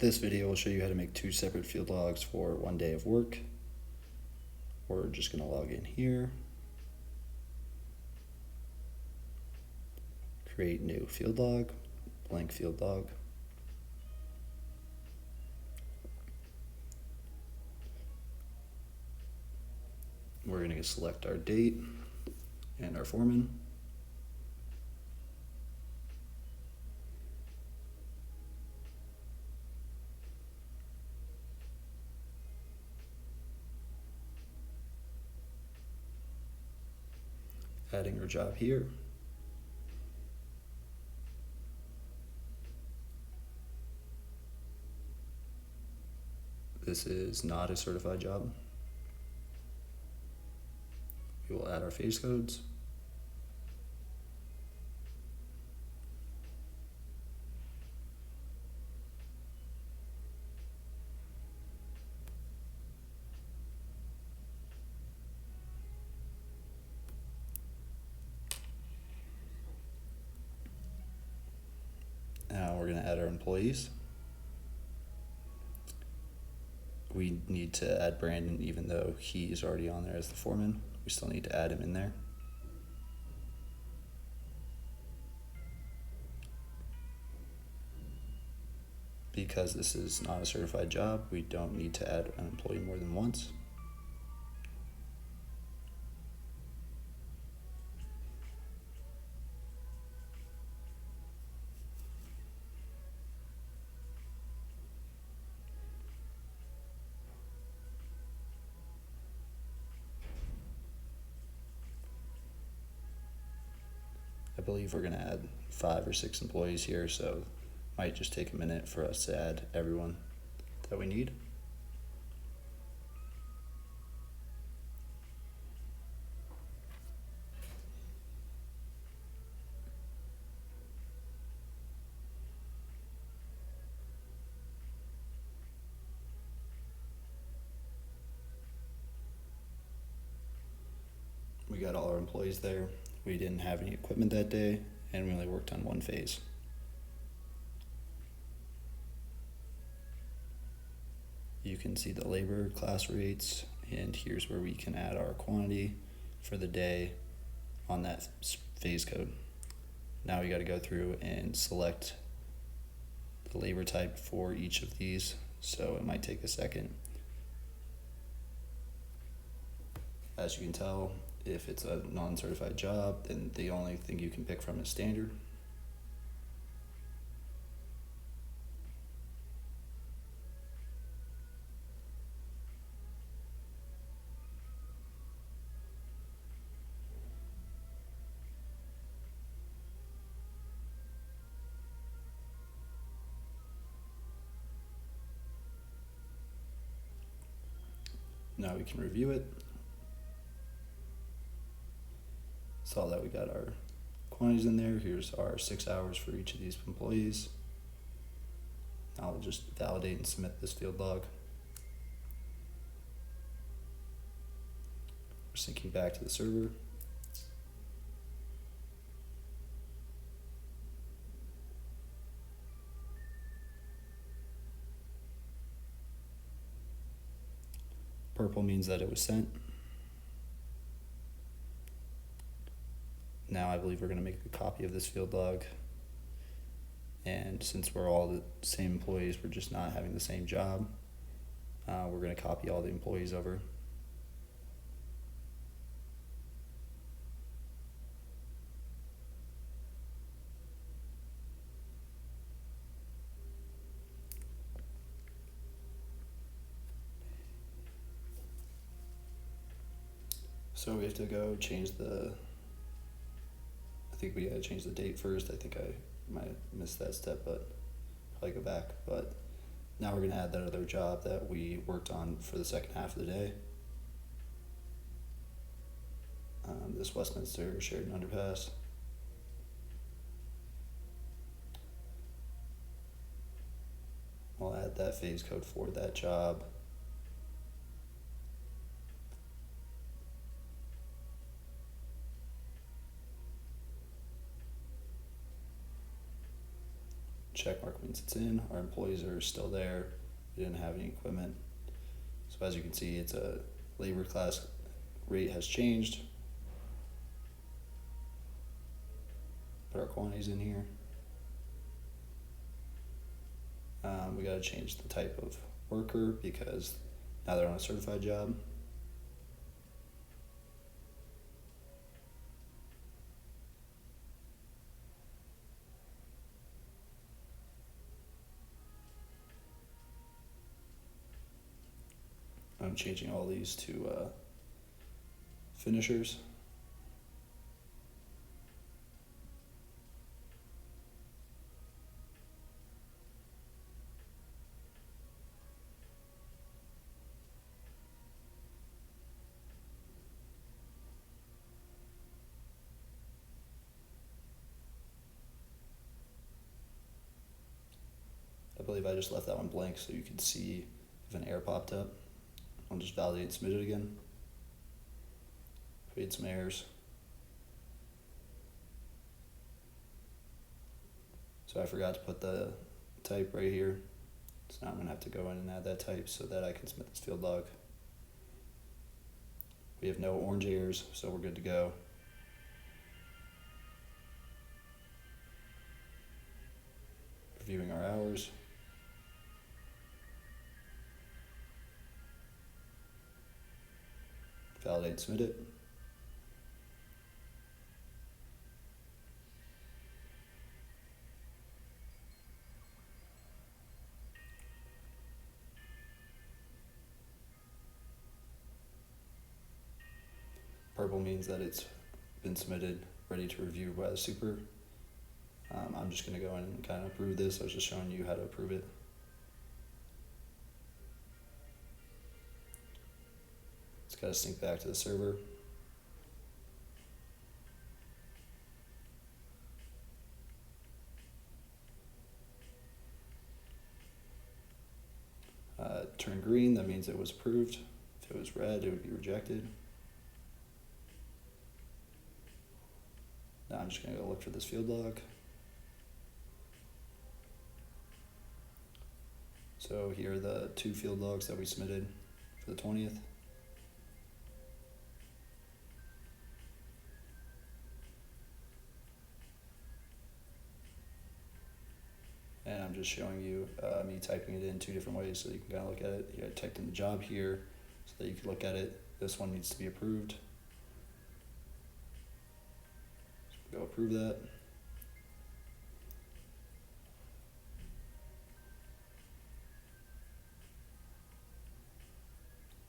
This video will show you how to make 2 separate field logs for 1 day of work. We're just going to log in here, create new field log, blank field log. We're going to select our date and our foreman. Adding our job here. This is not a certified job. We will add our phase codes. Now we're going to add our employees. We need to add Brandon even though he is already on there as the foreman. We still need to add him in there. Because this is not a certified job, we don't need to add an employee more than once. I believe we're going to add 5 or 6 employees here, so it might just take a minute for us to add everyone that we need. We got all our employees there. We didn't have any equipment that day, and we only worked on 1 phase. You can see the labor class rates, and here's where we can add our quantity for the day on that phase code. Now we got to go through and select the labor type for each of these, so it might take a second. As you can tell, if it's a non-certified job, then the only thing you can pick from is standard. Now we can review it. Saw that we got our quantities in there. Here's our 6 hours for each of these employees. Now we'll just validate and submit this field log. We're syncing back to the server. Purple means that it was sent. Now I believe we're going to make a copy of this field log, and since we're all the same employees, we're just not having the same job, we're going to copy all the employees over. So we have to go change I think we gotta change the date first. I think I might have missed that step, but probably go back. But now we're gonna add that other job that we worked on for the second half of the day. This Westminster Sheridan Underpass. I'll add that phase code for that job. check mark means it's in. Our employees are still there. We didn't have any equipment. So as you can see, it's a labor class rate has changed. Put our quantities in here. We gotta change the type of worker because now they're on a certified job. I'm changing all these to finishers. I believe I just left that one blank so you can see if an error popped up. I'll just validate and submit it again. We had some errors. So I forgot to put the type right here. So now I'm gonna have to go in and add that type so that I can submit this field log. We have no orange errors, so we're good to go. Reviewing our hours. Validate and submit it. Purple means that it's been submitted, ready to review by the super. I'm just going to go in and kind of approve this. I was just showing you how to approve it. It's got to sync back to the server. Turn green, that means it was approved. If it was red, it would be rejected. Now I'm just going to go look for this field log. So here are the 2 field logs that we submitted for the 20th. And I'm just showing you me typing it in 2 different ways so you can kind of look at it. I typed in the job here so that you can look at it. This one needs to be approved. So go approve that.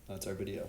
That's our video.